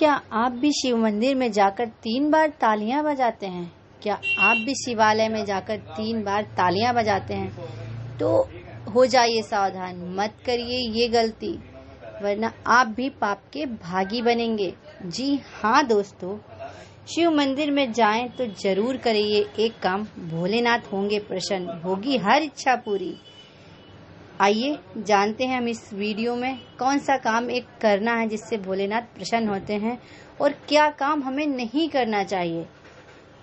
क्या आप भी शिव मंदिर में जाकर 3 बार तालियां बजाते हैं? क्या आप भी शिवालय में जाकर 3 बार तालियां बजाते हैं? तो हो जाइए सावधान, मत करिए ये गलती, वरना आप भी पाप के भागी बनेंगे। जी हाँ दोस्तों, शिव मंदिर में जाएं तो जरूर करिए एक काम, भोलेनाथ होंगे प्रसन्न, होगी हर इच्छा पूरी। आइए जानते हैं हम इस वीडियो में कौन सा काम एक करना है जिससे भोलेनाथ प्रसन्न होते हैं और क्या काम हमें नहीं करना चाहिए।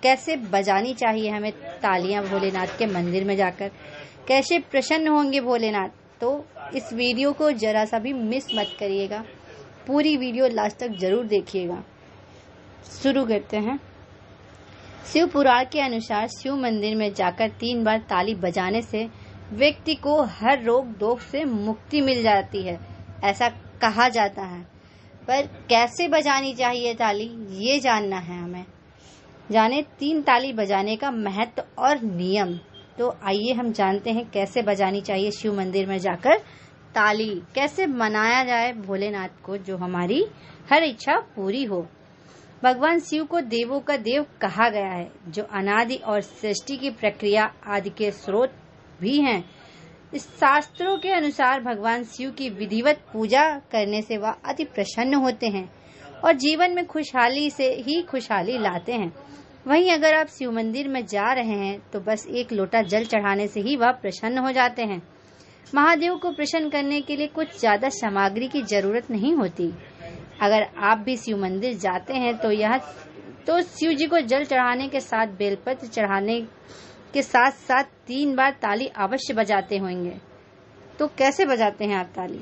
कैसे बजानी चाहिए हमें तालियां भोलेनाथ के मंदिर में जाकर, कैसे प्रसन्न होंगे भोलेनाथ। तो इस वीडियो को जरा सा भी मिस मत करिएगा, पूरी वीडियो लास्ट तक जरूर देखिएगा। शुरू करते हैं। शिव पुराण के अनुसार शिव मंदिर में जाकर 3 बार ताली बजाने से व्यक्ति को हर रोग दोष से मुक्ति मिल जाती है, ऐसा कहा जाता है। पर कैसे बजानी चाहिए ताली, ये जानना है हमें। जाने 3 ताली बजाने का महत्व और नियम। तो आइए हम जानते हैं कैसे बजानी चाहिए शिव मंदिर में जाकर ताली, कैसे मनाया जाए भोलेनाथ को जो हमारी हर इच्छा पूरी हो। भगवान शिव को देवों का देव कहा गया है, जो अनादि और सृष्टि की प्रक्रिया आदि के स्रोत भी हैं। इस शास्त्रों के अनुसार भगवान शिव की विधिवत पूजा करने से वह अति प्रसन्न होते हैं और जीवन में खुशहाली से ही खुशहाली लाते हैं। वहीं अगर आप शिव मंदिर में जा रहे हैं तो बस एक लोटा जल चढ़ाने से ही वह प्रसन्न हो जाते हैं। महादेव को प्रसन्न करने के लिए कुछ ज्यादा सामग्री की जरूरत नहीं होती। अगर आप भी शिव मंदिर जाते हैं तो शिव जी को जल चढ़ाने के साथ बेलपत्र चढ़ाने के साथ साथ 3 बार ताली अवश्य बजाते होंगे। तो कैसे बजाते हैं आप ताली?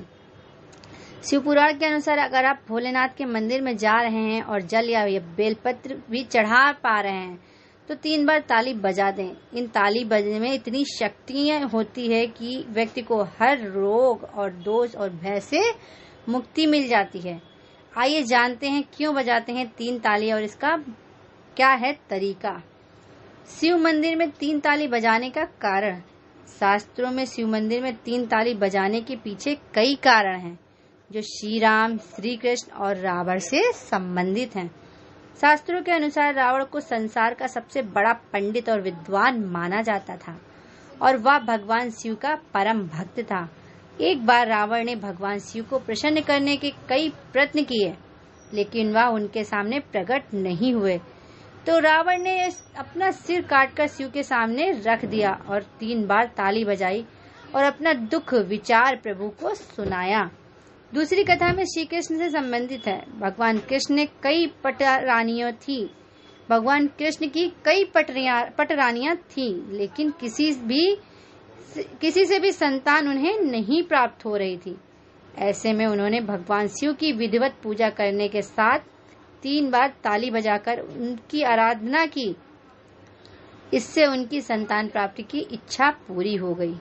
शिव पुराण के अनुसार अगर आप भोलेनाथ के मंदिर में जा रहे हैं और जल या बेलपत्र भी चढ़ा पा रहे हैं तो 3 बार ताली बजा दें। इन ताली बजने में इतनी शक्तियाँ होती है कि व्यक्ति को हर रोग और दोष और भय से मुक्ति मिल जाती है। आइए जानते हैं क्यों बजाते हैं 3 ताली और इसका क्या है तरीका। शिव मंदिर में 3 ताली बजाने का कारण। शास्त्रों में शिव मंदिर में 3 ताली बजाने के पीछे कई कारण हैं जो श्री राम, श्री कृष्ण और रावण से संबंधित हैं। शास्त्रों के अनुसार रावण को संसार का सबसे बड़ा पंडित और विद्वान माना जाता था और वह भगवान शिव का परम भक्त था। एक बार रावण ने भगवान शिव को प्रसन्न करने के कई प्रयत्न किए, लेकिन वह उनके सामने प्रकट नहीं हुए। तो रावण ने अपना सिर काटकर शिव के सामने रख दिया और 3 बार ताली बजाई और अपना दुख विचार प्रभु को सुनाया। दूसरी कथा में श्री कृष्ण से संबंधित है। भगवान कृष्ण ने कई पटरानियां थी। भगवान कृष्ण की कई पटरानियां थी, लेकिन किसी से भी संतान उन्हें नहीं प्राप्त हो रही थी। ऐसे में उन्होंने भगवान शिव की विधिवत पूजा करने के साथ 3 बार ताली बजाकर उनकी आराधना की। इससे उनकी संतान प्राप्ति की इच्छा पूरी हो गई।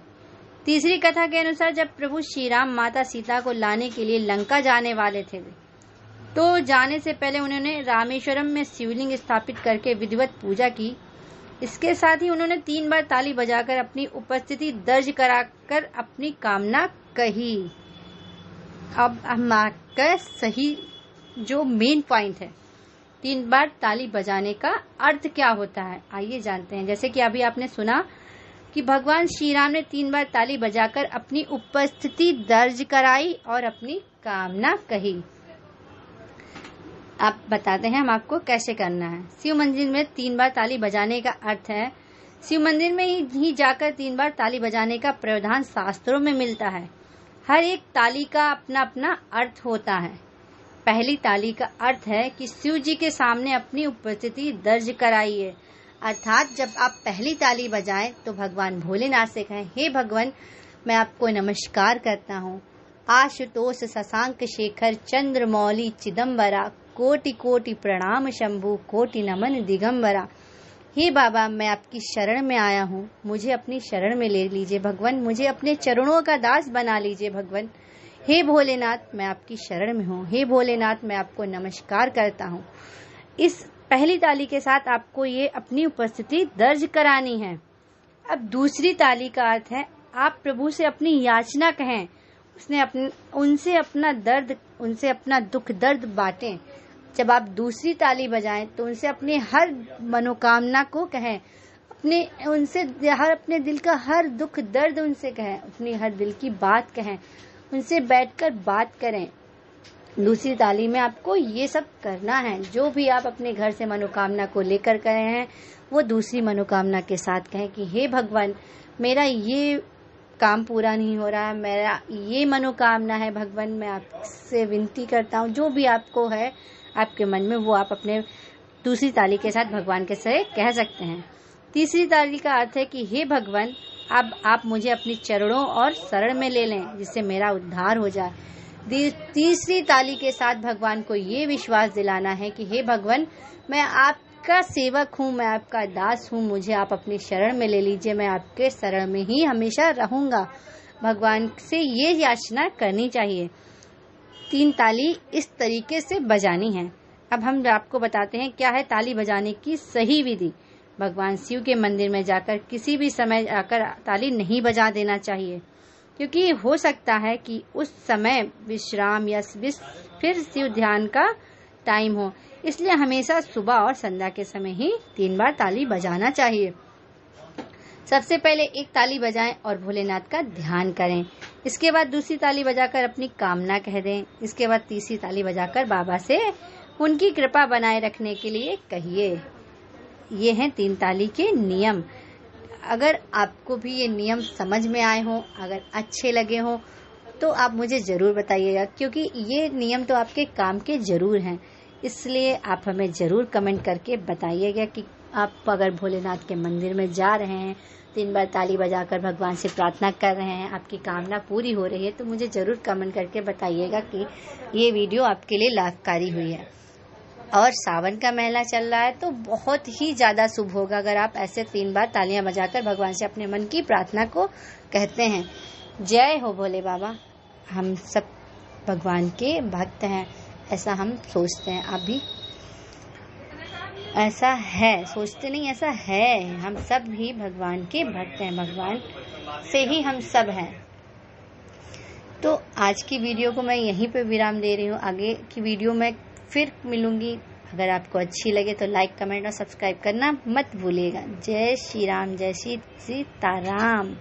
तीसरी कथा के अनुसार जब प्रभु श्री राम माता सीता को लाने के लिए लंका जाने वाले थे तो जाने से पहले उन्होंने रामेश्वरम में शिवलिंग स्थापित करके विधिवत पूजा की। इसके साथ ही उन्होंने 3 बार ताली बजाकर अपनी उपस्थिति दर्ज कराकर अपनी कामना कही। अब हम आकर सही जो मेन पॉइंट है, 3 बार ताली बजाने का अर्थ क्या होता है, आइए जानते हैं। जैसे कि अभी आपने सुना कि भगवान श्री राम ने 3 बार ताली बजाकर अपनी उपस्थिति दर्ज कराई और अपनी कामना कही। आप बताते हैं हम आपको कैसे करना है। शिव मंदिर में 3 बार ताली बजाने का अर्थ है, शिव मंदिर में ही जाकर 3 बार ताली बजाने का प्रावधान शास्त्रों में मिलता है। हर एक ताली का अपना अपना अर्थ होता है। पहली ताली का अर्थ है कि शिव जी के सामने अपनी उपस्थिति दर्ज कराइए, अर्थात जब आप पहली ताली बजाएं तो भगवान भोलेनाथ से कहें, हे भगवान मैं आपको नमस्कार करता हूँ। आशुतोष शशांक शेखर चंद्रमौली चिदम्बरा, कोटि कोटि प्रणाम शंभु, कोटि नमन दिगंबरा। हे बाबा मैं आपकी शरण में आया हूँ, मुझे अपनी शरण में ले लीजिए भगवान, मुझे अपने चरणों का दास बना लीजिए भगवान। हे भोलेनाथ मैं आपकी शरण में हूँ, हे भोलेनाथ मैं आपको नमस्कार करता हूँ। इस पहली ताली के साथ आपको ये अपनी उपस्थिति दर्ज करानी है। अब दूसरी ताली का अर्थ है आप प्रभु से अपनी याचना कहें, उनसे अपना दुख दर्द बांटें। जब आप दूसरी ताली बजाएं तो उनसे अपनी हर मनोकामना को कहें, अपने दिल का हर दुख दर्द उनसे कहें, अपनी हर दिल की बात कहें, उनसे बैठकर बात करें। दूसरी ताली में आपको ये सब करना है। जो भी आप अपने घर से मनोकामना को लेकर गए हैं वो दूसरी मनोकामना के साथ कहें कि हे भगवान, मेरा ये काम पूरा नहीं हो रहा है, मेरा ये मनोकामना है भगवान, मैं आपसे विनती करता हूँ। जो भी आपको है आपके मन में वो आप अपने दूसरी ताली के साथ भगवान के से कह सकते हैं। तीसरी ताली का अर्थ है कि हे भगवान, अब आप मुझे अपने चरणों और शरण में ले लें जिससे मेरा उद्धार हो जाए। तीसरी ताली के साथ भगवान को ये विश्वास दिलाना है कि हे भगवान, मैं आपका सेवक हूँ, मैं आपका दास हूँ, मुझे आप अपनी शरण में ले लीजिए, मैं आपके शरण में ही हमेशा रहूंगा। भगवान से ये याचना करनी चाहिए। 3 ताली इस तरीके से बजानी है। अब हम आपको बताते हैं क्या है ताली बजाने की सही विधि। भगवान शिव के मंदिर में जाकर किसी भी समय आकर ताली नहीं बजा देना चाहिए, क्योंकि हो सकता है कि उस समय विश्राम या फिर शिव ध्यान का टाइम हो। इसलिए हमेशा सुबह और संध्या के समय ही 3 बार ताली बजाना चाहिए। सबसे पहले एक ताली बजाएं और भोलेनाथ का ध्यान करें। इसके बाद दूसरी ताली बजाकर अपनी कामना कह दें। इसके बाद तीसरी ताली बजाकर बाबा से उनकी कृपा बनाए रखने के लिए कहिए। ये हैं 3 ताली के नियम। अगर आपको भी ये नियम समझ में आए हों, अगर अच्छे लगे हों, तो आप मुझे ज़रूर बताइएगा, क्योंकि ये नियम तो आपके काम के ज़रूर हैं। इसलिए आप हमें ज़रूर कमेंट करके बताइएगा कि आप अगर भोलेनाथ के मंदिर में जा रहे हैं, 3 बार ताली बजाकर भगवान से प्रार्थना कर रहे हैं, आपकी कामना पूरी हो रही है, तो मुझे ज़रूर कमेंट करके बताइएगा कि ये वीडियो आपके लिए लाभकारी हुई है। और सावन का महीना चल रहा है तो बहुत ही ज़्यादा शुभ होगा अगर आप ऐसे 3 बार तालियां बजाकर भगवान से अपने मन की प्रार्थना को कहते हैं। जय हो भोले बाबा। हम सब भगवान के भक्त हैं, ऐसा हम सोचते हैं। आप भी ऐसा है, सोचते नहीं, ऐसा है। हम सब भी भगवान के भक्त हैं, भगवान से ही हम सब हैं। तो आज की वीडियो को मैं यहीं पे विराम दे रही हूँ। आगे की वीडियो में फिर मिलूंगी। अगर आपको अच्छी लगे तो लाइक, कमेंट और सब्सक्राइब करना मत भूलिएगा। जय श्री राम, जय श्री सीताराम।